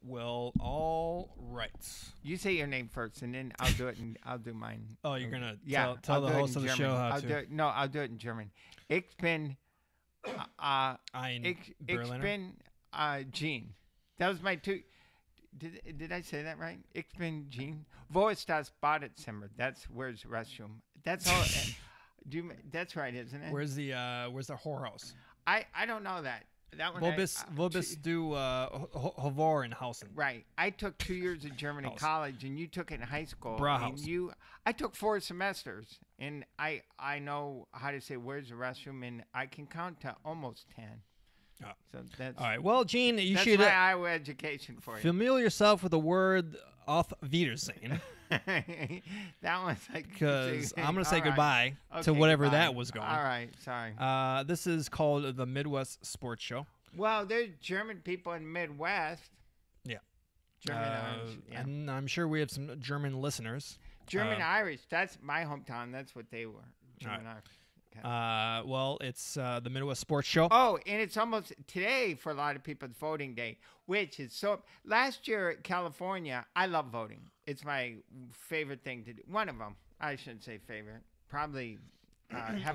Well, all right. You say your name first, and then I'll do it, and I'll do mine. Oh, you're gonna Yeah, tell I'll the do it host in of the German. show how I'll to. do it. No, I'll do it in German. Ich bin, Ein ich Berliner. bin, Jean. That was my two. Did I say that right? Ich bin Jean. Wo ist das Badezimmer? That's where's the restroom. That's all. That's right, isn't it? Where's the whorehouse? I don't know that. That one. Wo bist du Hovorenhausen? Right. I took 2 years of German in House. college, and you took it in high school. Brauhaus. And I took 4 semesters, and I know how to say where's the restroom, and I can count to almost 10. Oh. So that's All right. Well, Gene, you that's should my Iowa education for you. familiar yourself with the word auf Wiedersehen, That one's like because I'm going to say all right. goodbye to Okay, whatever goodbye. that was going. All right, sorry. This is called the Midwest Sports Show. Well, there's German people in the Midwest. Yeah. German Irish. Yeah. And I'm sure we have some German listeners. German Irish. That's my hometown. That's what they were. German right. Irish. Okay. Well, it's the Midwest Sports Show. Oh, and it's almost today for a lot of people, it's voting day, which is so. Last year, California, I love voting. It's my favorite thing to do. One of them. I shouldn't say favorite. Probably.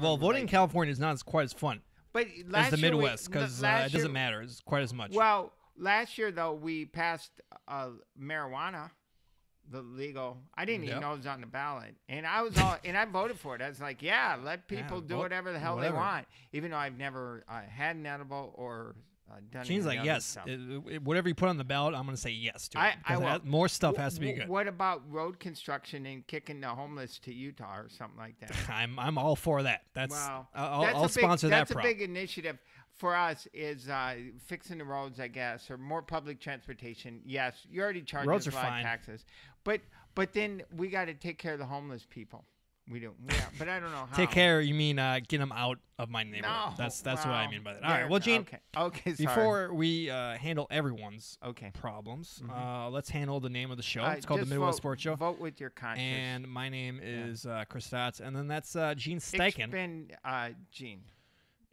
Well, voting in California is not quite as fun but as last the year Midwest because it doesn't year- matter. It's quite as much. Well, last year though, we passed marijuana, the legal. I didn't even Yep. know it was on the ballot, and I was all and I voted for it. I was like, yeah, let people do vote whatever the hell whatever. they want, even though I've never had an edible or done. Gene's any like, other yes, stuff. whatever you put on the ballot, I'm going to say yes to. I it, because will. more stuff has to be good. What about road construction and kicking the homeless to Utah or something like that? I'm all for that. That's Wow. I'll sponsor that. That's a big initiative for us is fixing the roads, I guess, or more public transportation. Yes, you already charge Roads us a are lot fine. of taxes, but then we got to take care of the homeless people. We do, yeah, but I don't know how. Take care. You mean get them out of my neighborhood? No, That's what I well, mean by that. All right. Well, Gene. Okay. Sorry. Before we handle everyone's Okay. problems, let's handle the name of the show. It's called the just Midwest vote, Sports Show. Vote with your conscience. And my name is Chris Stotts, and then that's Gene Ich Steichen. bin Gene.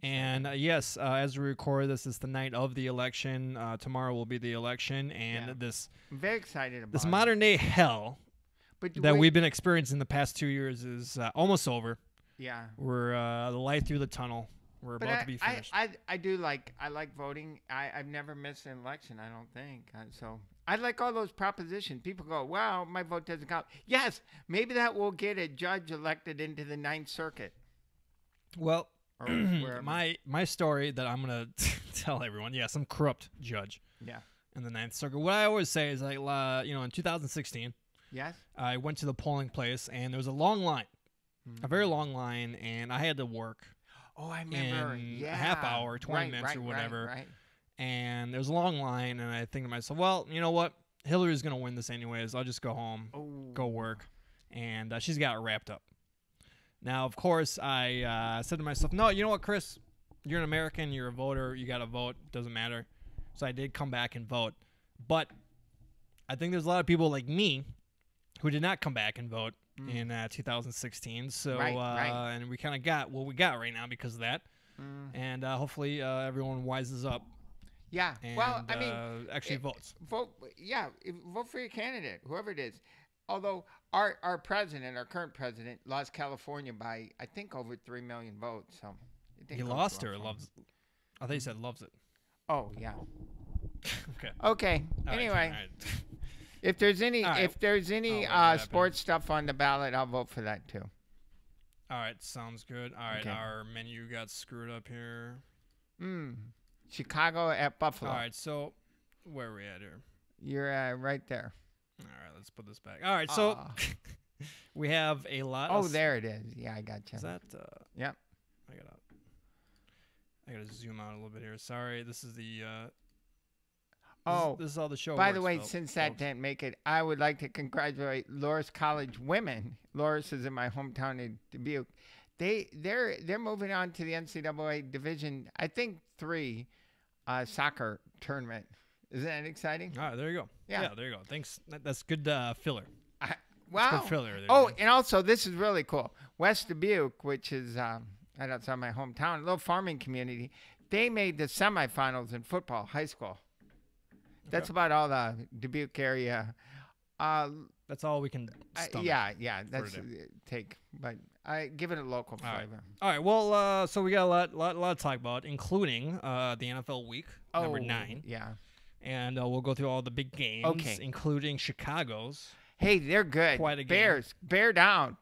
And yes, as we record this, is the night of the election. Tomorrow will be the election, and Yeah. this I'm very excited about this it. modern day hell But that wait, we've been experiencing the past 2 years is almost over. yeah. We're the light through the tunnel. We're But about to be finished. I do I like voting. I've never missed an election, I don't think. So I like all those propositions. People go, well, my vote doesn't count. Yes, maybe that will get a judge elected into the Ninth Circuit. Well, Or wherever. my story that I'm gonna tell everyone. Yes, I'm corrupt judge Yeah. in the Ninth Circuit. What I always say is like, in 2016, Yes? I went to the polling place and there was a long line, a very long line, and I had to work. Oh, I remember. In Yeah. a half hour, 20 minutes or whatever. Right. And there was a long line, and I think to myself, well, you know what? Hillary's gonna win this anyways. I'll just go home, Oh. go work, and she's got it wrapped up. Now, of course, I said to myself, no, you know what, Chris? You're an American. You're a voter. You got to vote. Doesn't matter. So I did come back and vote. But I think there's a lot of people like me who did not come back and vote in 2016. So, Right. and we kind of got what we got right now because of that. And hopefully everyone wises up Yeah. and Well, I mean, actually votes. vote. Yeah, vote for your candidate, whoever it is. Although our president, our current president, lost California by I think over 3 million votes. So it didn't He go lost too or well for him. loves it? I thought he said loves it. Oh yeah. Okay. Okay. All right, Anyway, all right. if there's any All right. if I'll let it sports stuff on the ballot, I'll vote for that too. All right, sounds good. All right, Okay. our menu got screwed up here. Chicago at Buffalo. All right, so where are we at here? You're right there. All right, let's put this back. All right, so we have a lot. Oh, of there it is. Yeah, I got you. Is that? Yep. I gotta zoom out a little bit here. Sorry, this is the. Oh, this is all the show. by the works, way, though, since that folks. didn't make it, I would like to congratulate Loris College women. Loris is in my hometown in Dubuque. They're moving on to the NCAA Division, I think 3 soccer tournament. Isn't that exciting? All right, there you go. Yeah. there you go. Thanks. That's good filler. Wow. good filler there, Oh, man. and also this is really cool. West Dubuque, which is right outside my hometown, a little farming community, they made the semifinals in football, high school. That's about all the Dubuque area. That's all we can stomach. Yeah. That's take, but I give it a local flavor. All right. Well, so we got a lot to talk about, including the NFL week number 9. Yeah. And we'll go through all the big games, including Chicago's. Hey, they're good. Quite a game. Bears, bear down.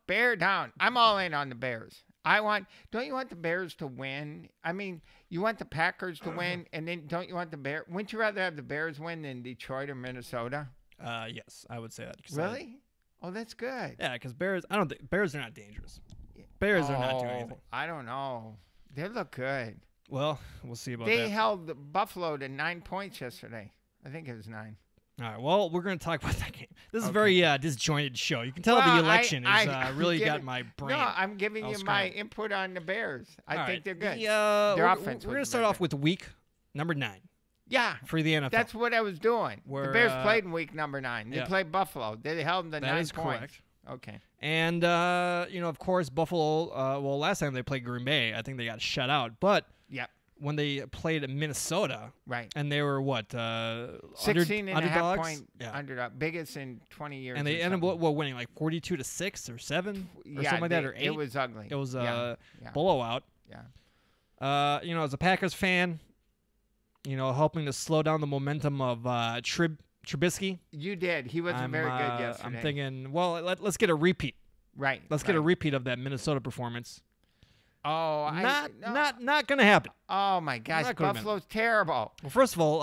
I'm all in on the Bears. Don't you want the Bears to win? I mean, you want the Packers to win, and then don't you want the Bears? Wouldn't you rather have the Bears win than Detroit or Minnesota? Yes, I would say that. Really? Oh, that's good. Yeah, because Bears are not dangerous. Bears are not doing anything. I don't know. They look good. Well, we'll see about that. They held Buffalo to 9 points yesterday. I think it was 9. All right. Well, we're going to talk about that game. This is a very disjointed show. You can tell the election has really got my brain. No, I'm giving you my input on the Bears. I think they're good. Their offense. We're going to start off with week number 9. Yeah. For the NFL. That's what I was doing. The Bears played in week number 9. They played Buffalo. They held them to 9 points. That is correct. Okay. And, of course, Buffalo, last time they played Green Bay, I think they got shut out. But when they played Minnesota, and they were, 16 and a half underdogs? point underdog, biggest in 20 years. And they ended up winning like 42-6 or 7 or something like that, or 8. It was ugly. It was a blowout. Yeah. As a Packers fan, helping to slow down the momentum of Trubisky. You did. He wasn't very good yesterday. I'm thinking, let's get a repeat. Right. Let's get a repeat of that Minnesota performance. Oh, not gonna happen. Oh my gosh, Buffalo's terrible. Well, first of all,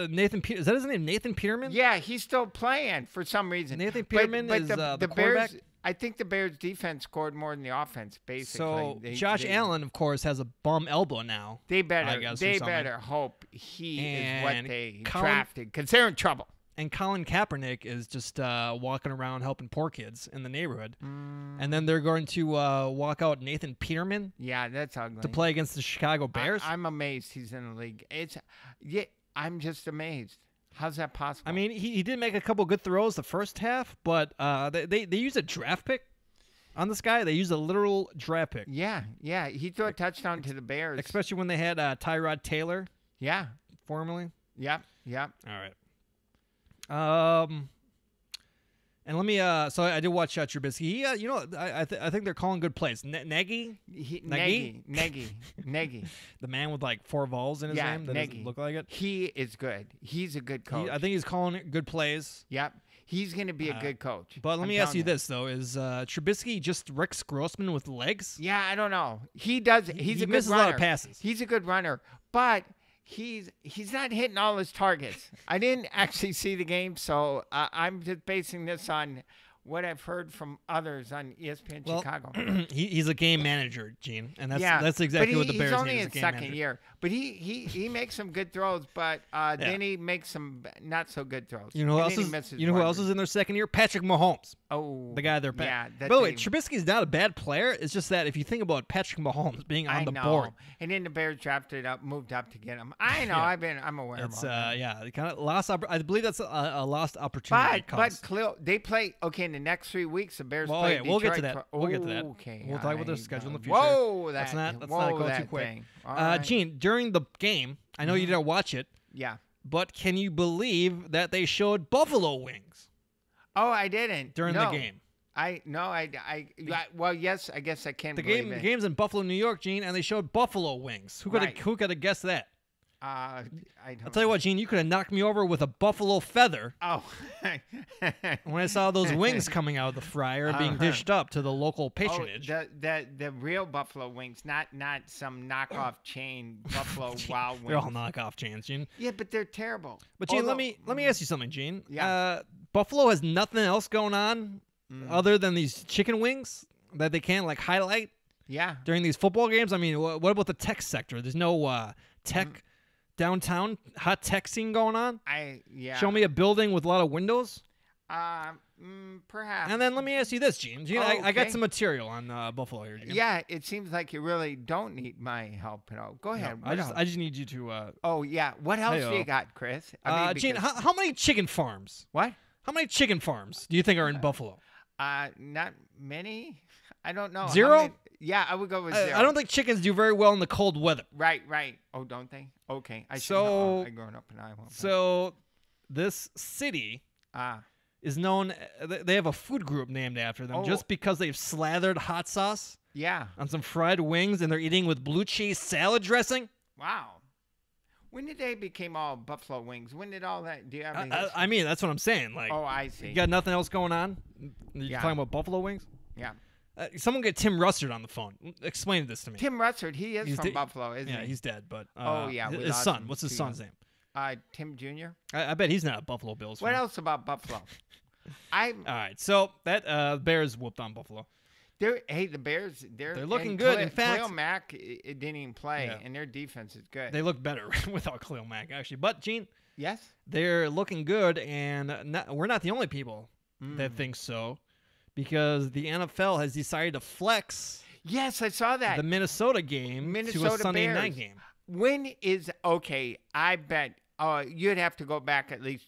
Nathan is that his name? Nathan Peterman? Yeah, he's still playing for some reason. Nathan Peterman is the quarterback. Bears, I think the Bears' defense scored more than the offense, basically. So Josh Allen, of course, has a bum elbow now. They better hope he is what they drafted, because they're in trouble. And Colin Kaepernick is just walking around helping poor kids in the neighborhood. And then they're going to walk out Nathan Peterman. Yeah, that's ugly. To play against the Chicago Bears. I'm amazed he's in the league. I'm just amazed. How's that possible? I mean, he did make a couple good throws the first half, but they used a draft pick on this guy. They used a literal draft pick. Yeah. He threw a touchdown to the Bears. Especially when they had Tyrod Taylor. Yeah. Formerly. Yep. All right. And let me. So I did watch Trubisky. He, I think they're calling good plays. Nagy. The man with like 4 vowels in his name. That doesn't look like it. He is good. He's a good coach. I think he's calling good plays. Yep. He's going to be a good coach. But let me ask you this though: is Trubisky just Rex Grossman with legs? Yeah, I don't know. He does. He misses a lot of passes. He's a good runner, but he's not hitting all his targets. I didn't actually see the game, so I'm just basing this on what I've heard from others on ESPN Chicago. He's a game manager, Gene, and that's exactly what the Bears need. He's only in second manager. year, but he makes some good throws, but then he makes some not so good throws. You know who else is? You know who else is in their second year? Patrick Mahomes. Oh, the guy they're By the way, Trubisky's not a bad player. It's just that if you think about Patrick Mahomes being on the board, and then the Bears moved up to get him. I know. I'm aware of that. They kind of lost. I believe that's a lost opportunity. But they play in the next 3 weeks. The Bears play Detroit. We'll get to that. We'll get to that. Okay, we'll talk about their schedule in the future. Whoa, let's not go too quick. Right. Gene, during the game, I know you didn't watch it. Yeah. But can you believe that they showed buffalo wings? Oh, I didn't. During the game. Well, yes, I guess I can the believe it. The game's in Buffalo, New York, Gene, and they showed buffalo wings. Who could have guessed that? I'll tell you what, Gene, you could have knocked me over with a buffalo feather. Oh. when I saw those wings coming out of the fryer being dished up to the local patronage. The real buffalo wings, not some knockoff chain Buffalo Wild Wings. They're all knockoff chains, Gene. Yeah, but they're terrible. But Gene, let me ask you something, Gene. Yeah. Buffalo has nothing else going on other than these chicken wings that they can't highlight. Yeah. During these football games. I mean, what about the tech sector? There's no tech. Downtown hot tech scene going on? Show me a building with a lot of windows? Perhaps. And then let me ask you this, Gene. I got some material on Buffalo here, Gene. Yeah, it seems like you really don't need my help at all. Go ahead. I just need you to... oh, yeah. What else do you got, Chris? Gene, how many chicken farms? What? How many chicken farms do you think are in Buffalo? Not many. I don't know. 0? Yeah, I would go with 0. I don't think chickens do very well in the cold weather. Right. Oh, don't they? Okay. I growing up in Iowa. So this city is known. They have a food group named after them just because they've slathered hot sauce on some fried wings and they're eating with blue cheese salad dressing. Wow. When did they become all buffalo wings? When did all that? Do you have any I mean, that's what I'm saying. Like, I see. You got nothing else going on? You're talking about buffalo wings? Yeah. Someone get Tim Russert on the phone. Explain this to me. Tim Russert, he's from Buffalo, isn't he? Yeah, he's dead, but his son. What's his son's name? Tim Jr. I bet he's not a Buffalo Bills fan. What else about Buffalo? All right, so that Bears whooped on Buffalo. The Bears, they're looking good. In fact, Khalil Mack it didn't even play, and their defense is good. They look better without Khalil Mack, actually. But, Gene, yes, they're looking good, and we're not the only people that think so, because the NFL has decided to flex. Yes, I saw that. The Minnesota game to a Sunday night game. When is okay? I bet you'd have to go back at least.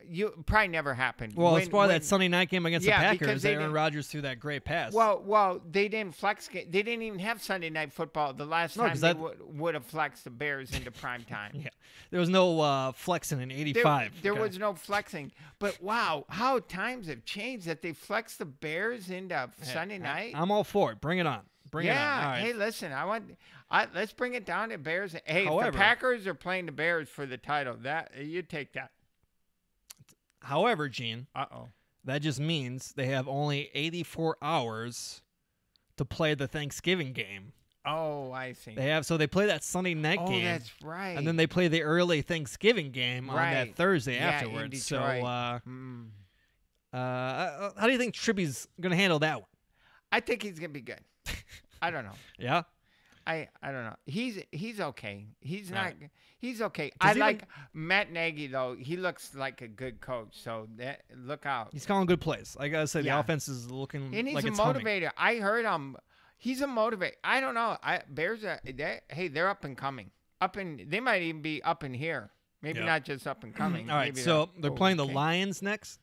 You probably never happened. Well, it's probably that Sunday night game against the Packers. Aaron Rodgers threw that great pass. Well, they didn't flex. They didn't even have Sunday night football the last time they would have flexed the Bears into prime time. Yeah, there was no flexing in '85. There was no flexing. But wow, how times have changed that they flexed the Bears into Sunday night. I'm all for it. Bring it on. Bring it on. All right. Hey, listen, let's bring it down to Bears. Hey, if the Packers are playing the Bears for the title, that you take that. However, Gene, that just means they have only 84 hours to play the Thanksgiving game. Oh, I see. They play that Sunday night game. Oh, that's right. And then they play the early Thanksgiving game on that Thursday afterwards. So, how do you think Tribby's going to handle that one? I think he's going to be good. I don't know. Yeah? I don't know. He's okay. He's not. He's okay. I like Matt Nagy though. He looks like a good coach. So look out. He's calling good plays. Like I said, the offense is looking and he's like a it's motivator. Humming. I heard him. He's a motivator. I don't know. Bears are they're up and coming. They might even be up in here. Maybe not just up and coming. All right. So they're playing the Lions next.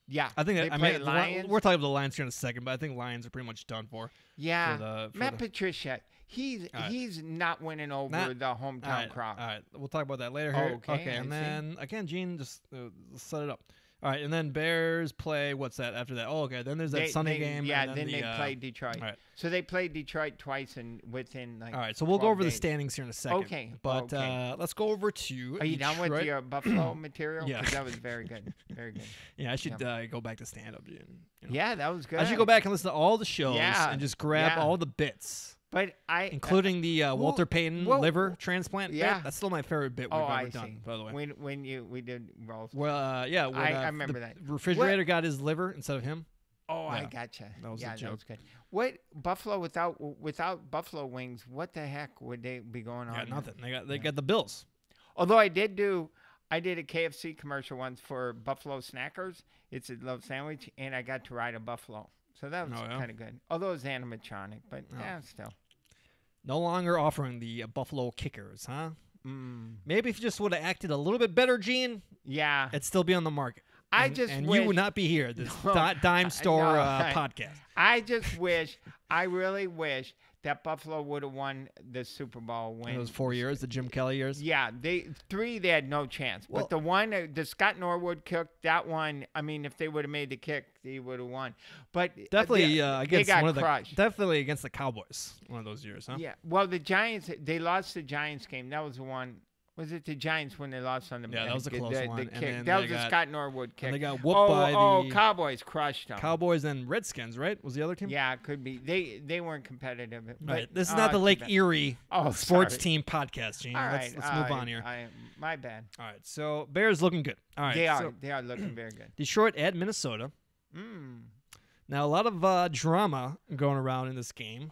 Yeah, I think we're talking about the Lions here in a second, but I think Lions are pretty much done for. Yeah, Matt Patricia. He's not winning over the hometown crowd. All right, we'll talk about that later. Here. Okay, and then again, Gene, just set it up. All right, and then Bears play. What's that after that? Oh, okay. Then there's that Sunday game. Yeah, then they play Detroit. All right. So they played Detroit twice within like. All right, so we'll go over days. the standings here in a second. Okay, but let's go over to. Are you Detroit. done with your Buffalo material? Yeah, because that was very good. Very good. Yeah, I should go back to stand up, Gene. You know? Yeah, that was good. I should go back and listen to all the shows and just grab all the bits. But including the Walter Payton liver transplant bit. That's still my favorite bit we've ever done, by the way. When we did rolls. Well, I remember that. Refrigerator got his liver instead of him. Oh, I gotcha. That was a joke. That was good. What Buffalo without Buffalo wings? What the heck would they be going on? Yeah, nothing. They got the Bills. Although I did a KFC commercial once for Buffalo Snackers. It's a love sandwich, and I got to ride a buffalo. So that was kind of good. Although it's animatronic, but still. No longer offering the Buffalo Kickers, huh? Maybe if you just would have acted a little bit better, Gene, it'd still be on the market. And you would not be here, this dime store podcast. I really wish that Buffalo would have won the Super Bowl when in those 4 years, the Jim Kelly years. Yeah, they had no chance. But the one, the Scott Norwood kick, that one. I mean, if they would have made the kick, they would have won. But definitely against they got crushed. Definitely against the Cowboys, one of those years, huh? Yeah. Well, the Giants, they lost the Giants game. That was the one. Was it the Giants when they lost on the? Yeah, that was a close one. The kick. That was a Scott Norwood kick. And they got whooped by the Cowboys crushed them. Cowboys and Redskins, right? Was the other team? Yeah, it could be. They weren't competitive. But, right. This is not the Lake Erie sports team podcast, Gene. All right, let's move on here. My bad. All right, so Bears looking good. All right, they are looking very good. Detroit at Minnesota. Now a lot of drama going around in this game.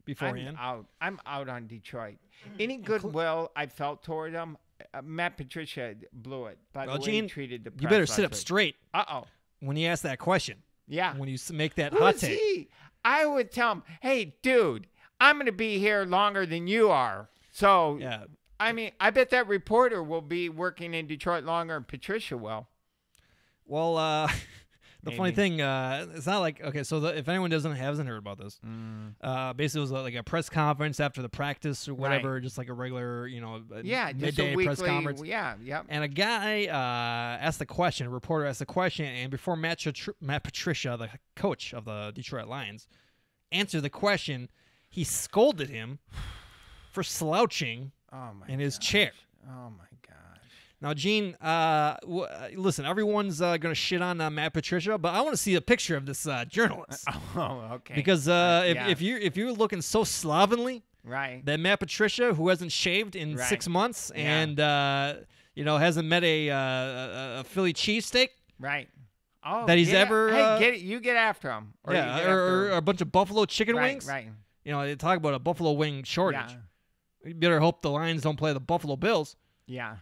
Beforehand, I'm out on Detroit. Any goodwill I felt toward them, Matt Patricia blew it. By the way, Gene, he treated the press you better sit up straight. Uh-oh. When you ask that question. Yeah. When you make that hot take. I would tell him, hey, dude, I'm going to be here longer than you are. So, I mean, I bet that reporter will be working in Detroit longer than Patricia will. Well, The funny thing, it's not like okay. So if anyone hasn't heard about this, basically it was like a press conference after the practice or whatever, just like a regular, midday press conference. Yeah, yep. And a guy asked the question. A reporter asked the question, and before Matt Patricia, the coach of the Detroit Lions, answered the question, he scolded him for slouching in his chair. Oh my gosh. Now, Gene, listen, everyone's going to shit on Matt Patricia, but I want to see a picture of this journalist. Oh, okay. Because if you're looking so slovenly, right, that Matt Patricia, who hasn't shaved in 6 months and hasn't met a Philly cheesesteak, right, oh, that he's ever get it, you get after him, or a bunch of buffalo chicken wings, right. They talk about a buffalo wing shortage. Yeah. You better hope the Lions don't play the Buffalo Bills. Yeah.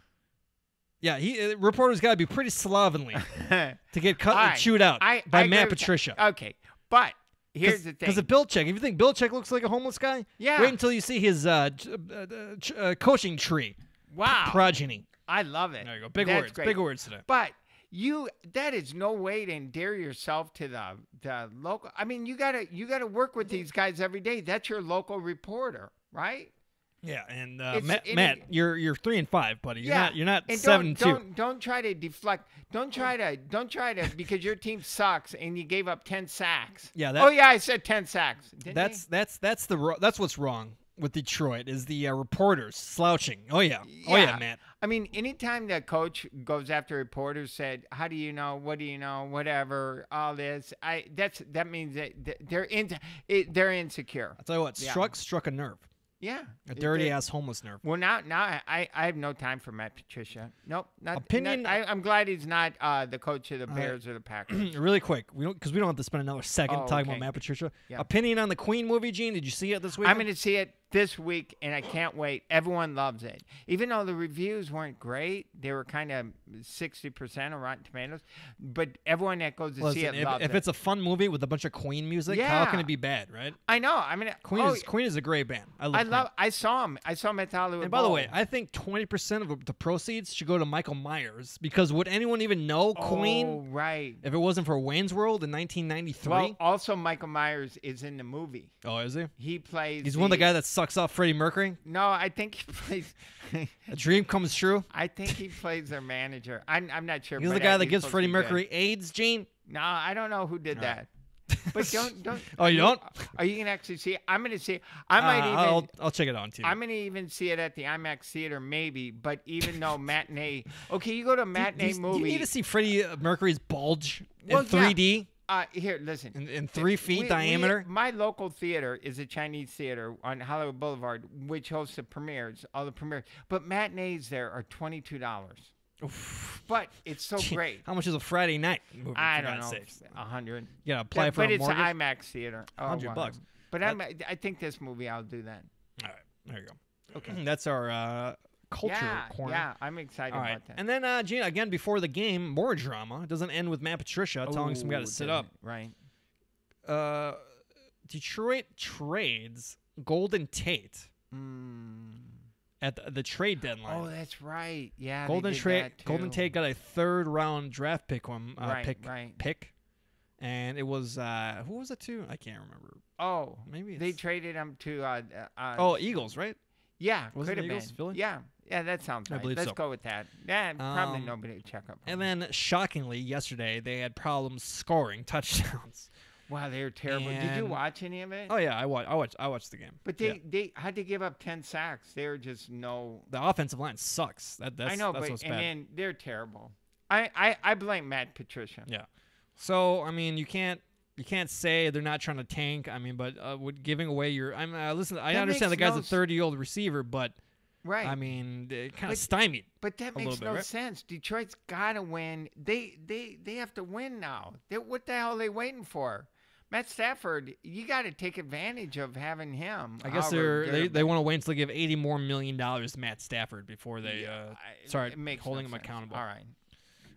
Yeah, reporters got to be pretty slovenly to get cut and chewed out by Matt Patricia. Okay, but here's the thing. Because of Belichick, if you think Belichick looks like a homeless guy, wait until you see his coaching tree. Wow. Progeny. I love it. There you go. Big That's words. great. Big words today. But that is no way to endear yourself to the local. I mean, you gotta work with these guys every day. That's your local reporter, right? Yeah, and Matt, you're 3-5, buddy. You're not and 7-2. Don't try to deflect. Don't try to because your team sucks and you gave up 10 sacks. Yeah. I said 10 sacks. That's what's wrong with Detroit is the reporters slouching. Oh yeah, Matt. I mean, anytime that coach goes after reporters, said, "How do you know? What do you know? Whatever, all this." That means that they're insecure. I'll tell you what, struck a nerve. Yeah. A dirty ass homeless nerve. Well, now I have no time for Matt Patricia. Nope. Opinion. I'm glad he's not the coach of the Bears or the Packers. Really quick, we don't have to spend another second talking about Matt Patricia. Yep. Opinion on the Queen movie, Gene? Did you see it this week? I'm going to see it this week, and I can't wait. Everyone loves it. Even though the reviews weren't great, they were kind of 60% on Rotten Tomatoes, but everyone that goes to see it loves it. If it's a fun movie with a bunch of Queen music, how can it be bad, right? I know. I mean, Queen is a great band. I saw him. I saw him at the Hollywood And by the way, I think 20% of the proceeds should go to Michael Myers because would anyone even know Queen? Oh, right. If it wasn't for Wayne's World in 1993? Well, also Michael Myers is in the movie. Oh, is he? He plays. He's one of the guys that sucks off Freddie Mercury? No, I think he plays. A dream comes true? I think he plays their manager. I'm not sure. He's the guy that gives Freddie Mercury AIDS, Gene? No, I don't know who did that. But don't. Oh, you don't? Are you gonna actually see it? I'm gonna see it. I'll check it out on TV. I'm gonna even see it at the IMAX theater, maybe. But even though matinee, okay, you go to a matinee movie. Do you need to see Freddie Mercury's bulge in 3D? Here, listen. In 3 feet diameter? My local theater is a Chinese theater on Hollywood Boulevard, which hosts the premieres, all the premieres. But matinees there are $22. Oof. But it's so great. How much is a Friday night movie? I don't know. 100. You gotta apply for a mortgage? But it's an IMAX theater. $100. But I think this movie, I'll do that. All right. There you go. Okay. That's our culture corner. Yeah, I'm excited about that. And then, Gene, again, before the game, more drama. It doesn't end with Matt Patricia telling some guy to sit up. Right. Detroit trades Golden Tate at the trade deadline. Oh, that's right. Yeah, Golden Tate got a third-round draft pick pick, and it was who was it to? I can't remember. Oh, maybe they traded him to Eagles, right? Yeah, was could it have Eagles, been. Philly? Yeah, that sounds right. Let's go with that. Yeah, probably nobody would check up. And then, shockingly, yesterday they had problems scoring touchdowns. Wow, they were terrible. Did you watch any of it? Oh yeah, I watched the game. But they had to give up 10 sacks. They were just The offensive line sucks. That's I know, that's but what's bad. then they're terrible. I blame Matt Patricia. Yeah. So I mean, you can't say they're not trying to tank. I mean, but with giving away your, listen. I understand the guy's a 30-year-old receiver, but right. I mean, it kind of stymied. But that makes no sense. Detroit's got to win. They have to win now. What the hell are they waiting for? Matt Stafford, you got to take advantage of having him. I guess they want to wait until they give $80 million more to Matt Stafford before they start holding him accountable. All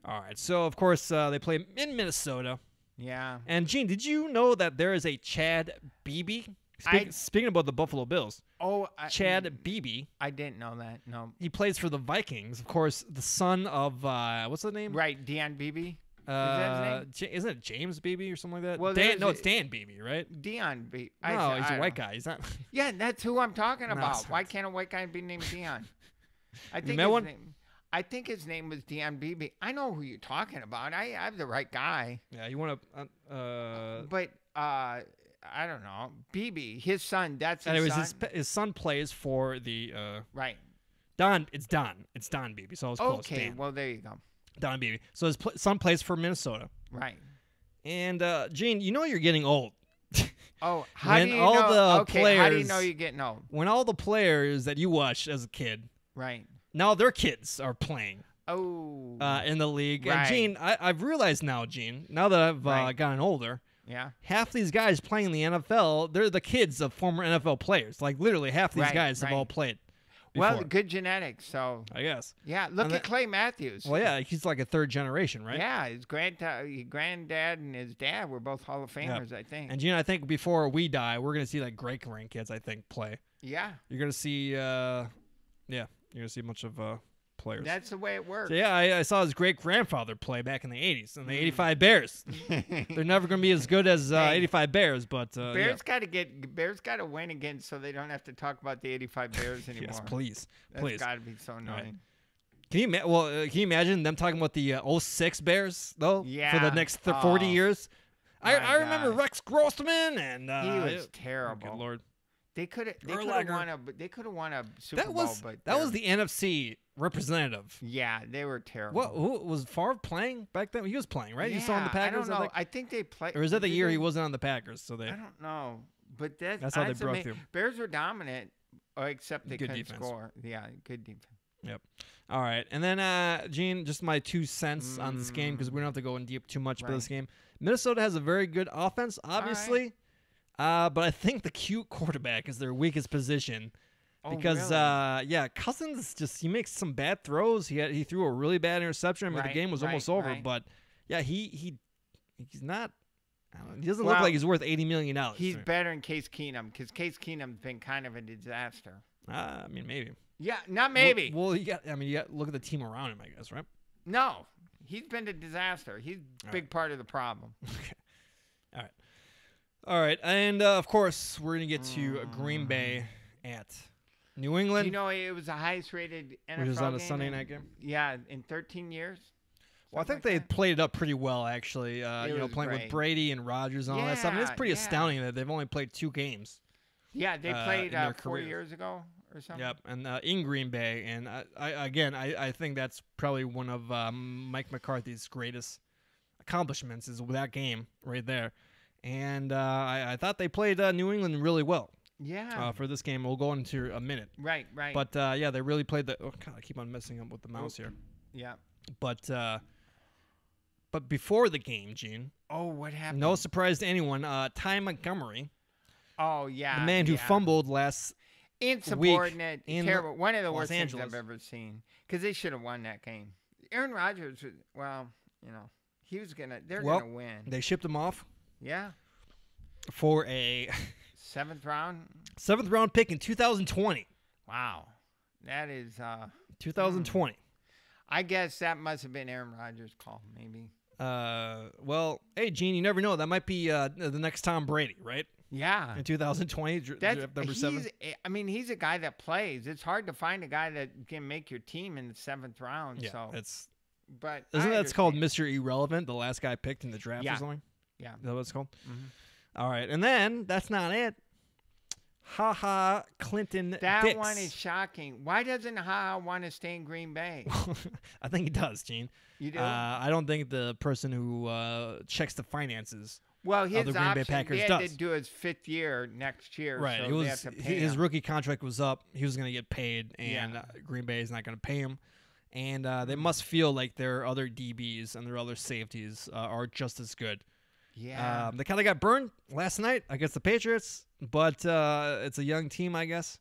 right. So of course they play in Minnesota. Yeah. And Gene, did you know that there is a Chad Beebe? Speaking about the Buffalo Bills. Chad Beebe. I didn't know that. No. He plays for the Vikings. Of course, the son of what's the name? Right, Deion Beebe. that his name? Isn't it James Beebe or something like that? Well, Dan, no, it's Dan Beebe, right? Dion Beebe. No, he's a white guy. He's not. Yeah, that's who I'm talking No, about. it's Why not. can't a white guy be named Dion? I You think met his one? name. I think his name was Dion Beebe. I know who you're talking about. I have the right guy. Yeah, you want to. But I don't know. Beebe, his son. That's his Anyways, son. his son plays for the Right. Don. It's Don Beebe. So I was close. Okay. Dan. Well, there you go. Don Beebe. So his son plays for Minnesota. Right. And Gene, you know you're getting old. Oh, how When do you all know? the Okay, how do you players- know you're getting old? When all the players that you watched as a kid, Right. now their kids are playing Oh. in the league. And Right. Gene, I've realized now, Gene, now that I've Right. gotten older, yeah. half these guys playing in the NFL, they're the kids of former NFL players. Like literally half these Right, guys have right. all played Well, before, good genetics. So I guess. yeah, look And at Clay Matthews. Well, yeah, he's like a third generation, right? Yeah, his granddad and his dad were both Hall of Famers, I think. And Gene, I think before we die, we're gonna see like great grandkids, I think, play. Yeah, You're gonna see, you're gonna see a bunch of players. that's the way it works. So yeah, I saw his great grandfather play back in the '80s and the '85 Bears. They're never gonna be as good as Hey. '85 Bears, but Bears got to win again, so they don't have to talk about the '85 Bears anymore. yes, please, That's please. got to be so annoying. Can you can you imagine them talking about the '06 Bears though? For Yeah. the next 40 Oh, years. my I remember gosh. Rex Grossman and He was oh, terrible. good Lord. They could have Urlacher. won a Super That Bowl, was but that was the NFC representative. yeah, they were terrible. What? Who was Favre playing back then? He was playing, right? You saw on the Yeah, Packers. I don't know. think? I think they played. Or is that the did year they? he wasn't on the Packers? So they I don't know, but That's how they broke through. Bears were dominant, except they Good couldn't defense. score. Yeah, good defense. All right, and then Gene, just my 2 cents on this game because we don't have to go in deep too much about Right. this game. Minnesota has a very good offense, obviously, but I think the cute quarterback is their weakest position Oh, because really? Cousins he makes some bad throws. He threw a really bad interception. I mean, the Right, game was almost right, over, right. but yeah, he's not. I don't know, he doesn't Well, look like he's worth $80 million. He's better than Case Keenum because Case Keenum's been kind of a disaster. I mean, maybe. Yeah, not maybe. Well, you got to look at the team around him, I guess, right? No, he's been a disaster. He's a big part of the problem. Okay. All right. And, of course, we're going to get to Green Bay at New England, You know, it was the highest rated NFL which is on a game Sunday in- night game. Yeah, in 13 years. Well, I think Something they like that. played it up pretty well, actually. was Playing with great. Brady and Rodgers and all that stuff. And it's Yeah, pretty yeah. astounding that they've only played 2 games. Yeah, they played in their 4 careers. years ago or something. Yep. And in Green Bay. And, I think that's probably one of Mike McCarthy's greatest accomplishments is with that game right there. And I thought they played New England really well. Yeah. For this game. We'll go into a minute. Right. But, they really played the... Oh, God, I keep on messing up with the mouse here. Yeah. But before the game, Gene, Oh, what happened? no surprise to anyone, Ty Montgomery, Oh, yeah. the man who yeah. fumbled last... Insubordinate. in Terrible. One of the Los worst things Angeles. I've ever seen. Because they should have won that game. Aaron Rodgers, he was going to... They're Well, going to win. They shipped him off Yeah. for a 7th round. 7th round pick in 2020. Wow. That is... 2020. I guess that must have been Aaron Rodgers' call, maybe. Well, hey, Gene, you never know. That might be the next Tom Brady, right? Yeah. In 2020, That's draft number 7. He's a guy that plays. It's hard to find a guy that can make your team in the 7th round. Yeah, So, it's... but Isn't I that called understand. Mr. Irrelevant, the last guy picked in the draft Yeah. or something? Yeah. Is that what it's called? Mhm. All right, and then that's not it. Ha Clinton That Dix. one is shocking. Why doesn't Ha want to stay in Green Bay? I think he does, Gene. You do? I don't think the person who checks the finances. Well, his the Green Bay option, Packers they had does. to do his 5th year next year. Right. So It they was have to pay his him. rookie contract was up. He was going to get paid, and Yeah. Green Bay is not going to pay him. And they must feel like their other DBs and their other safeties are just as good. Yeah. They kind of got burned last night against the Patriots, but it's a young team, I guess.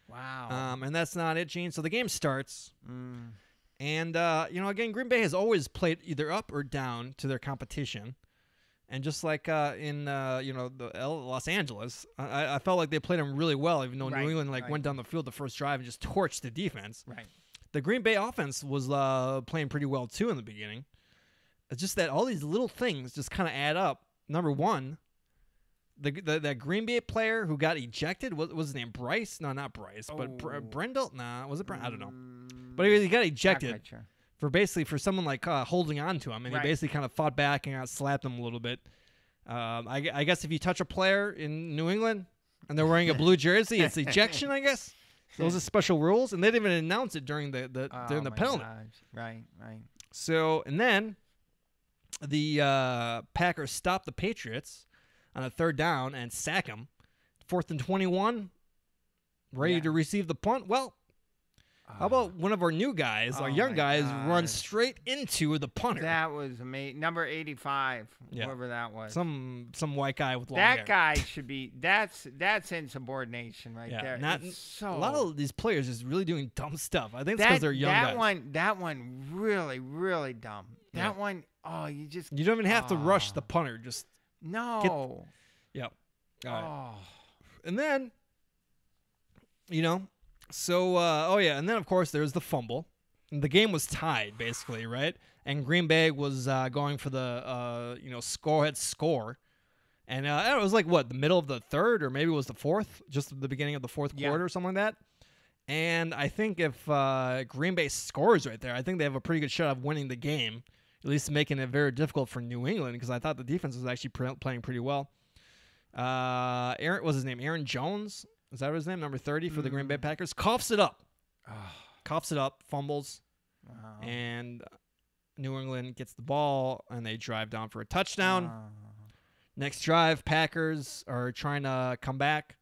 Wow. And that's not it, Gene. So the game starts. Mm. And, again, Green Bay has always played either up or down to their competition. And just like in, Los Angeles, I felt like they played them really well, even though Right, New England right. went down the field the first drive and just torched the defense. Right. The Green Bay offense was playing pretty well, too, in the beginning. it's just that all these little things just kind of add up. Number one, that Green Bay player who got ejected, what was his name? Bryce? No, not Bryce, but Brendel? Nah, was it Brendel? I don't know. But he got ejected for someone like holding on to him, and he basically kind of fought back and got slapped him a little bit. I guess if you touch a player in New England and they're wearing a blue jersey, it's ejection, I guess. Those are special rules, and they didn't even announce it during the penalty. Gosh. Right. So, and then the Packers stopped the Patriots on a 3rd down and sack him. 4th and 21, ready to receive the punt. Well, how about one of our new guys, our young guys, run straight into the punter? That was amazing. Number 85, whoever that was. Some white guy with long hair. That guy should be. That's insubordination right there. A lot of these players is really doing dumb stuff. I think it's because they're young guys. That one really, really dumb. That one, you don't even have to rush the punter. Just no. All right. And then, So, and then, of course, there's the fumble. And the game was tied, basically, right? And Green Bay was going for the, score. And it was like, the middle of the 3rd, or maybe it was the 4th, just the beginning of the 4th quarter or something like that. And I think if Green Bay scores right there, I think they have a pretty good shot of winning the game, at least making it very difficult for New England, because I thought the defense was actually playing pretty well. What's his name? Aaron Jones? Is that his name? Number 30 for the Green Bay Packers. Coughs it up. Fumbles. Wow. And New England gets the ball, and they drive down for a touchdown. Next drive, Packers are trying to come back.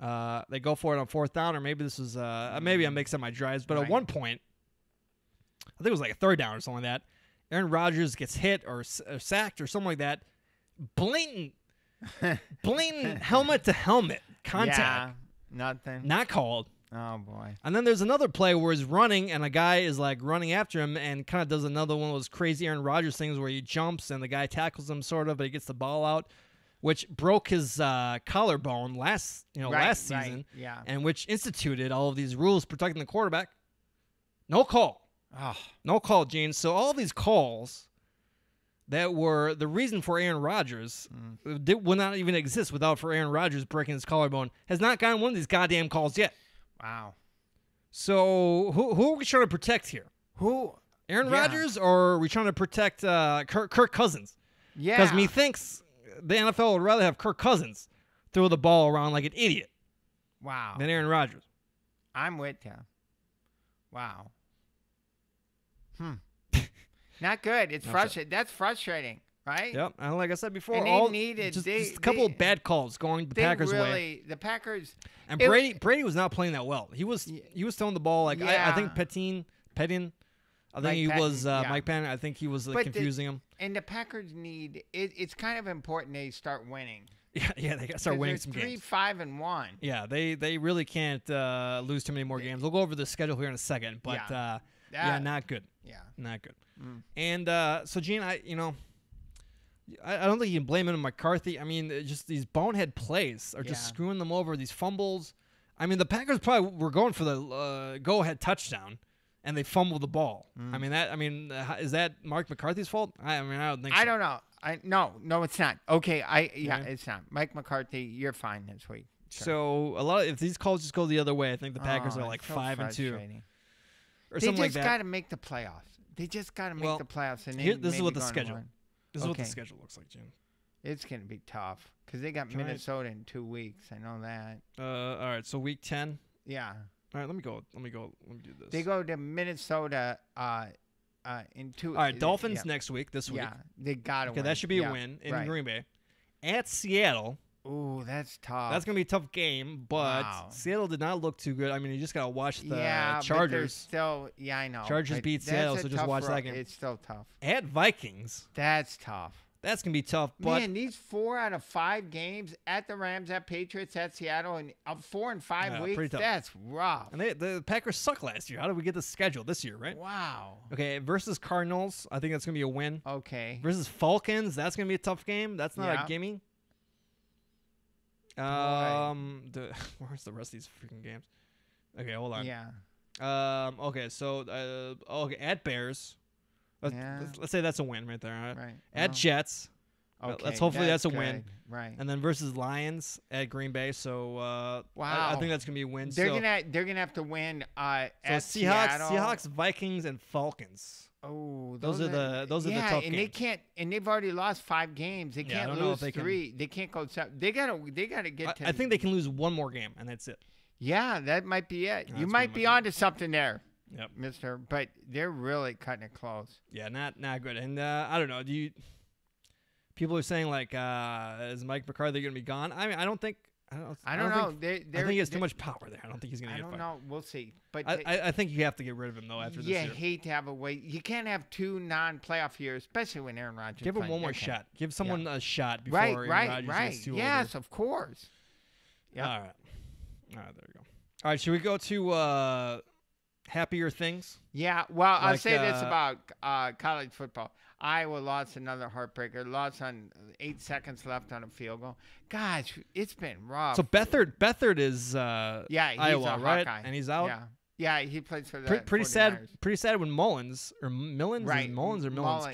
They go for it on 4th down, or maybe this is maybe I'm mixing up my drives, but at one point, I think it was like a 3rd down or something like that, Aaron Rodgers gets hit or sacked or something like that. Blatant helmet to helmet contact. Yeah, nothing. Not called. Oh boy. And then there's another play where he's running and a guy is like running after him and kind of does another one of those crazy Aaron Rodgers things where he jumps and the guy tackles him sort of, but he gets the ball out, which broke his collarbone last season. Yeah. And which instituted all of these rules protecting the quarterback. No call. No call, Gene. So all these calls that were the reason for Aaron Rodgers would not even exist for Aaron Rodgers breaking his collarbone has not gotten one of these goddamn calls yet. Wow. So who are we trying to protect here? Aaron Rodgers, or are we trying to protect Kirk Cousins? Yeah. Because methinks the NFL would rather have Kirk Cousins throw the ball around like an idiot. Wow. Than Aaron Rodgers. I'm with you. Wow. Not good. It's frustrating. That's frustrating, right? Yep. And like I said before, and they just a couple of bad calls going the Packers' way. The Packers. And Brady was not playing that well. He was throwing the ball like I think Pettin. I think he was Mike Patton. I think he was confusing him. And the Packers need it's kind of important they start winning. Yeah, they got to start winning some games. 3-5-1. Yeah, they really can't lose too many more games. We'll go over the schedule here in a second, but not good. Yeah, not good. And so, Gene, I don't think you can blame him on McCarthy. I mean, just these bonehead plays are just screwing them over. These fumbles. I mean, the Packers probably were going for the go-ahead touchdown, and they fumbled the ball. I mean, is that Mark McCarthy's fault? I don't think so. I don't know. No, it's not. Okay, it's not. Mike McCarthy, you're fine this week. Sure. So if these calls just go the other way, I think the Packers are like 5-2 or something like that. They just got to make the playoffs. They just got to make the playoffs. And this is what the schedule. This is what the schedule looks like, Jim. It's going to be tough because they got Minnesota in 2 weeks. I know that. All right, so week 10. Yeah. All right, let me go. Let me do this. They go to Minnesota in 2. All right, Dolphins next week. This week. Yeah, they got to win. Okay, that should be a win in Green Bay. At Seattle. Ooh, that's tough. That's going to be a tough game, but Seattle did not look too good. I mean, you just got to watch the Chargers. But I know. Chargers beat Seattle, so just watch that game. It's still tough. At Vikings. That's tough. That's going to be tough. But man, these 4 out of 5 games at the Rams, at Patriots, at Seattle, and 4 and 5 weeks, that's rough. And the Packers sucked last year. How did we get the schedule this year, right? Wow. Okay, versus Cardinals, I think that's going to be a win. Okay. Versus Falcons, that's going to be a tough game. That's not a gimme. Where's the rest of these freaking games? Okay, hold on. Yeah. Okay, so at Bears. Let's say that's a win right there. All right. Right. At Well, Jets. okay. Let's hopefully that's a good. win. Right. And then versus Lions at Green Bay. So Wow. I think that's gonna be a win. They're gonna have to win at Seahawks, Seattle. Seahawks, Vikings, and Falcons. Oh, Those are the tough and games. they can't, and they've already lost 5 games. They Yeah, I can't don't know lose if they 3. They can't go 7. They gotta get to. I think they can lose one more game, and that's it. Yeah, that might be it. That's You pretty might much be it. onto something there, Yep. Mister. But they're really cutting it close. Yeah, not good. And I don't know. People are saying like, is Mike McCarthy going to be gone? I mean, I don't think. I don't know. Think, I think he has too much power there. I don't think he's going to I get don't fired. know. We'll see. But I think you have to get rid of him though after this year. hate to have a way. You can't have 2 non-playoff years, especially when Aaron Rodgers. Give him playing. one more Okay. shot. Give someone a shot before Right, Aaron right, Rodgers right. gets too Yes, of course. older. All right. There we go. All right, should we go to happier things? Yeah, well, I'll Like, say this about college football. Iowa lost another heartbreaker. Lost on 8 seconds left on a field goal. Gosh, it's been rough. So Beathard is yeah, he's Iowa, a right? Hawkeye. And he's out. Yeah, he plays for the Pretty 49ers. sad. Pretty sad when Millens Right. Mullins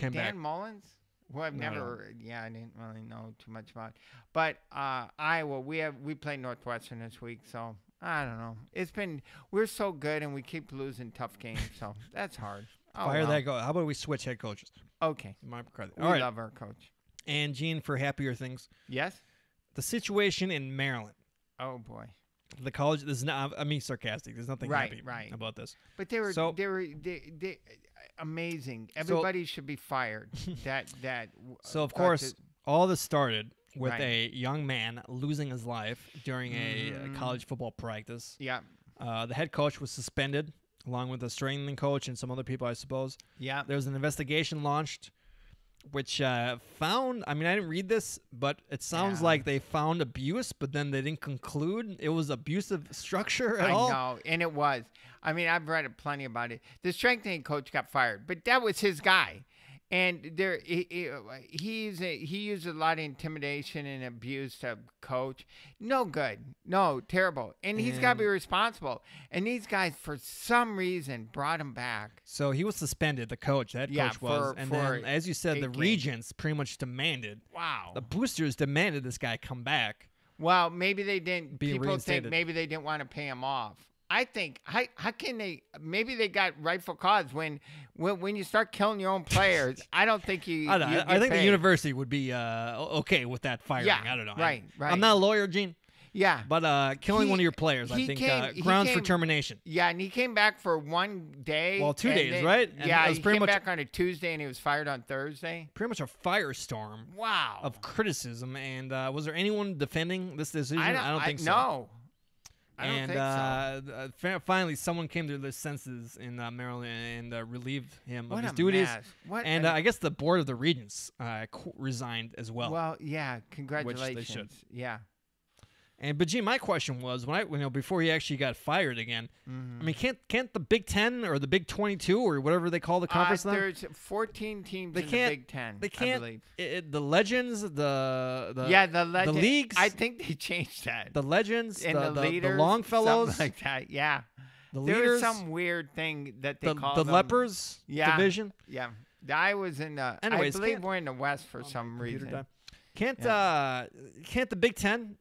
came Dan back. Mullins? Who I've No, never, I didn't really know too much about. But Iowa, we play Northwestern this week, so I don't know. We're so good and we keep losing tough games, so that's hard. Oh, Fire well. that go. How about we switch head coaches? Okay. Mike McCarthy. We All right. love our coach. And Gene, for happier things, Yes? the situation in Maryland, Oh, boy. the college. This is not. I mean, sarcastic. There's nothing Right, happy right. about this. But they were So- amazing. Everybody should be fired. So of course, all this started with Right. a young man losing his life during a Mhm. college football practice. Yeah. The head coach was suspended, along with the strengthening coach and some other people, I suppose. Yeah. There was an investigation launched, which found. I mean, I didn't read this, but it sounds Yeah. like they found abuse, but then they didn't conclude it was abusive structure at all. I know, and it was. I mean, I've read plenty about it. The strengthening coach got fired, but that was his guy, and he used a lot of intimidation and abuse to coach. No good, no terrible, and he's got to be responsible. And these guys, for some reason, brought him back. So he was suspended. The coach, that Yeah, coach was, and then as you said, 8 the games. regents pretty much demanded. Wow. The boosters demanded this guy come back. Well, maybe they didn't. Be People reinstated. think maybe they didn't want to pay him off. I think how can they? Maybe they got rightful cause when you start killing your own players. I don't think you. I don't know. you I get think the paid. university would be okay with that firing. Yeah, I don't know. right, right. I'm not a lawyer, Gene, Yeah, but killing one of your players, I he think came- he grounds for came- termination. yeah, and he came back for 1 day. Well, 2 and days, then- right? And yeah, it was he pretty came much- back on a Tuesday and he was fired on Thursday. Pretty much a firestorm Wow. of criticism. And was there anyone defending this decision? I don't think so. No. I don't And think so. finally, someone came to their senses in Maryland and relieved him What of his a duties. mess. What And a- I guess the board of the regents resigned as well. well, yeah. Congratulations. Yeah. But Gene, my question was before he actually got fired again. Mm-hmm. I mean, can't the Big 10 or the Big 22 or whatever they call the conference now? There's 14 teams They in can't- the Big Ten. They I can't. believe. The legends, the the leagues, I think they changed that. the legends, and the the leaders, Longfellows, something like that. Yeah. the There leaders, was some weird thing that they called the them. lepers Yeah. division. Yeah. I was in the. Anyways, I believe can't- we're in the West for Oh, my some computer reason. died. Can't the Big 10?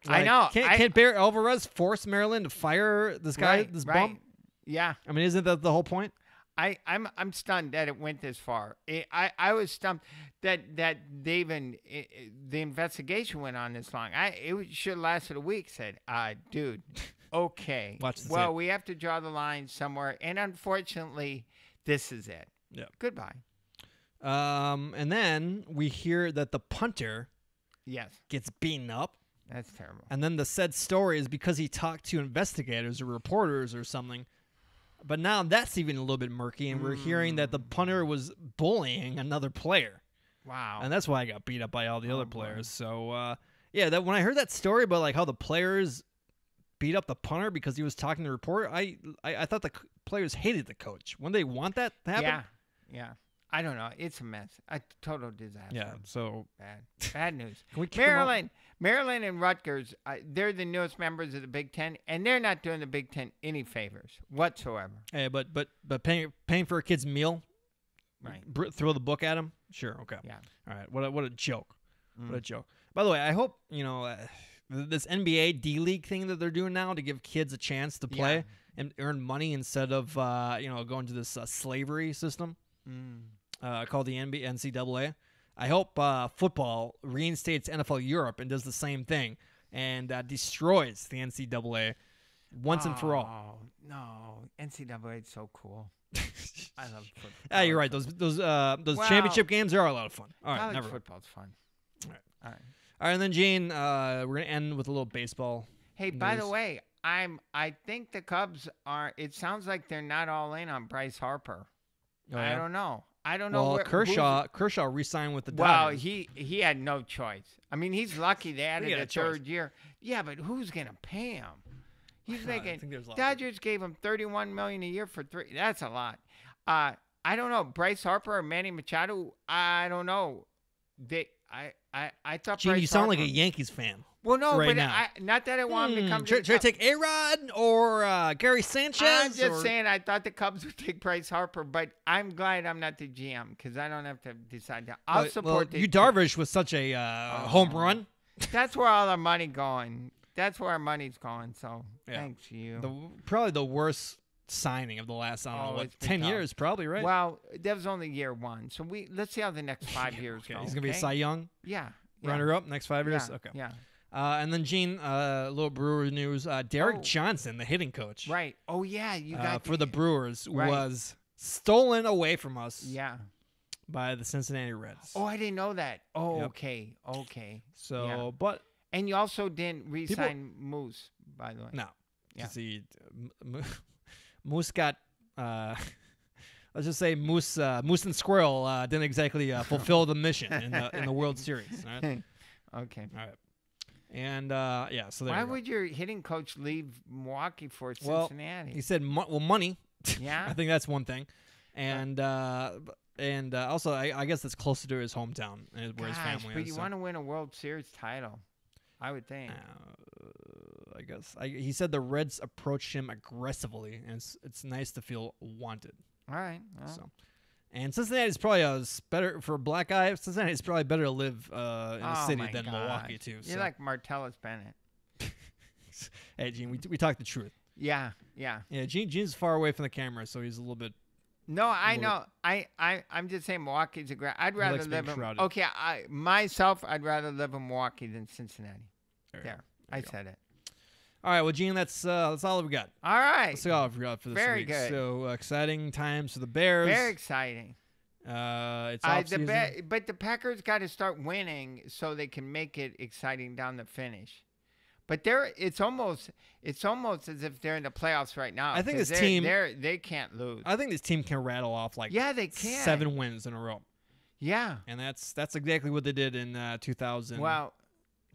I know. Can't Barry Alvarez force Maryland to fire this guy, Right, this right. bum? Yeah. I mean, isn't that the whole point? I'm stunned that it went this far. I was stumped that they even the investigation went on this long. It should have lasted a week. Said, dude, okay. Watch the well, tape. we have to draw the line somewhere, and unfortunately, this is it. Yeah. Goodbye. And then we hear that the punter Yes, gets beaten up. that's terrible. And then the said story is because he talked to investigators or reporters or something. But now that's even a little bit murky, and we're hearing that the punter was bullying another player. Wow. And that's why I got beat up by all the other boy. players. So, that when I heard that story about like how the players beat up the punter because he was talking to the reporter, I thought the players hated the coach. Wouldn't they want that to happen? Yeah. I don't know. It's a mess. A total disaster. Yeah, so Bad news. can we kick him out? Maryland and Rutgers, they're the newest members of the Big Ten, and they're not doing the Big Ten any favors whatsoever. Hey, but paying for a kid's meal Right. throw the book at him. Sure. Okay. Yeah. All right. What a joke. What a joke. By the way, I hope this NBA D League thing that they're doing now to give kids a chance to play and earn money instead of going to this slavery system called the NCAA. I hope football reinstates NFL Europe and does the same thing and destroys the NCAA once and for all. Oh no, NCAA is so cool. I love football. You're right. Those championship games are a lot of fun. All right, college football's fun. All right, and then Gene, we're gonna end with a little baseball. Hey, by the way, I think the Cubs are. It sounds like they're not all in on Bryce Harper. Oh, yeah? I don't know. Well, Kershaw re-signed with the Well, Dodgers. he had no choice. I mean, he's lucky they added a third year. Yeah, but who's gonna pay him? He's making. Dodgers gave him $31 million a year for 3. That's a lot. I don't know. Bryce Harper or Manny Machado. I don't know. I thought. Gene, Bryce you sound Harper, like a Yankees fan. Well, no, right but now. not that I want him to come. Should I take A-Rod or Gary Sanchez? I'm just saying I thought the Cubs would take Bryce Harper, but I'm glad I'm not the GM because I don't have to decide that. I'll support the. You Darvish was such a home run. That's where all our money going. That's where our money's going. So thanks to you. Probably the worst signing of the last 10 years, probably, right? Well, that was only year 1. So let's see how the next 5 years go. He's gonna be a Cy Young. Yeah. Runner up next 5 years. Yeah. Okay. Yeah. And then Gene, little Brewers news. Derek Johnson, the hitting coach, right? Oh yeah, you got for the Brewers was stolen away from us. Yeah. By the Cincinnati Reds. Oh, I didn't know that. Oh, Yep. okay. So, but and you also didn't re-sign Moose, by the way. No. Yeah. Moose got. Let's just say Moose and Squirrel didn't exactly fulfill the mission in the World Series. All right? Okay. All right. And so there. Why would your hitting coach leave Milwaukee for Cincinnati? He said, money. Yeah. I think that's one thing, and also I guess it's closer to his hometown where his family is. But you want to win a World Series title, I would think. I guess he said the Reds approached him aggressively, and it's nice to feel wanted. All right. So, and Cincinnati's probably better for a black guy. Cincinnati's probably better to live in a city than Milwaukee too. You're like Martellus Bennett. Hey, Gene, we talk the truth. Yeah. Gene's far away from the camera, so he's a little bit. No, I know. I'm just saying Milwaukee's a great. I'd rather live in. Okay, I'd rather live in Milwaukee than Cincinnati. There, I said it. All right, well, Gene, that's all we got. All right. That's all I've got for this week. Very good. So exciting times for the Bears. Very exciting. It's off season. But the Packers got to start winning so they can make it exciting down the finish. But it's almost as if they're in the playoffs right now. I think this team they can't lose. I think this team can rattle off they can 7 wins in a row. Yeah. And that's exactly what they did in 2000. Well.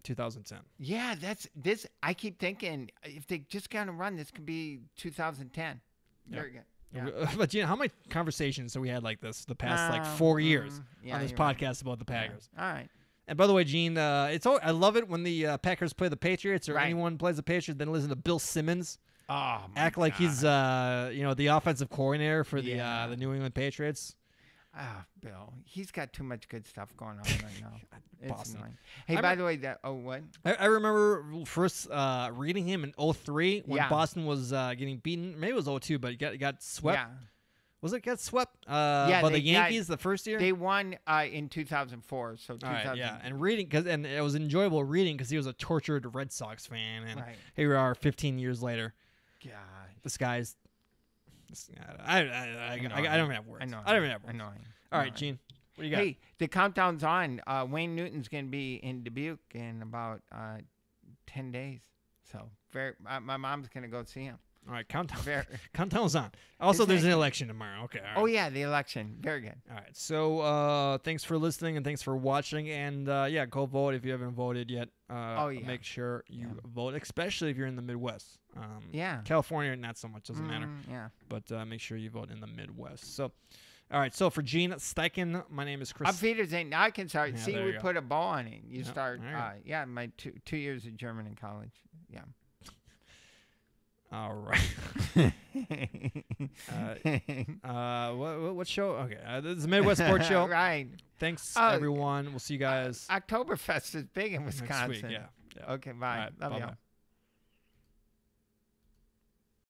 2010. Yeah, this. I keep thinking if they just got to run, this could be 2010. Very good. Yeah. But how many conversations have we had like this the past 4 years on this podcast about the Packers? Yeah. All right. And by the way, Gene, I love it when the Packers play the Patriots or anyone plays the Patriots. Then listen to Bill Simmons act like he's the offensive coordinator for the New England Patriots. Bill, he's got too much good stuff going on right now. It's annoying. Hey, by the way, what? I remember first reading him in 2003 when Boston was getting beaten. Maybe it was 2002, but he got swept. Yeah. Was it get swept by the Yankees the first year? They won in 2004. So 2000. Yeah, and it was enjoyable reading because he was a tortured Red Sox fan, and here we are 15 years later. God, this guy's. I don't have words. I don't have words. All right, Gene, what do you got? Hey, the countdown's on. Wayne Newton's going to be in Dubuque in about 10 days. So my mom's going to go see him. All right, countdown's on. Also, there's an election tomorrow. Okay. All right. Oh, yeah, the election. Very good. All right. So thanks for listening and thanks for watching. And, go vote if you haven't voted yet. Make sure you vote, especially if you're in the Midwest. California, not so much. Doesn't matter. Yeah. But make sure you vote in the Midwest. So, all right. So for Gene Steichen, my name is Chris. I'm Peter Zane. Now I can start. Yeah, See, we put a bow on it. You start. Right. My 2 years of German in college. Yeah. All right. What show? Okay, this is the Midwest Sports Show. Right. Thanks, everyone. We'll see you guys Oktoberfest is big in next Wisconsin. week. Yeah. Okay, bye. All right, Love bye-bye. y'all.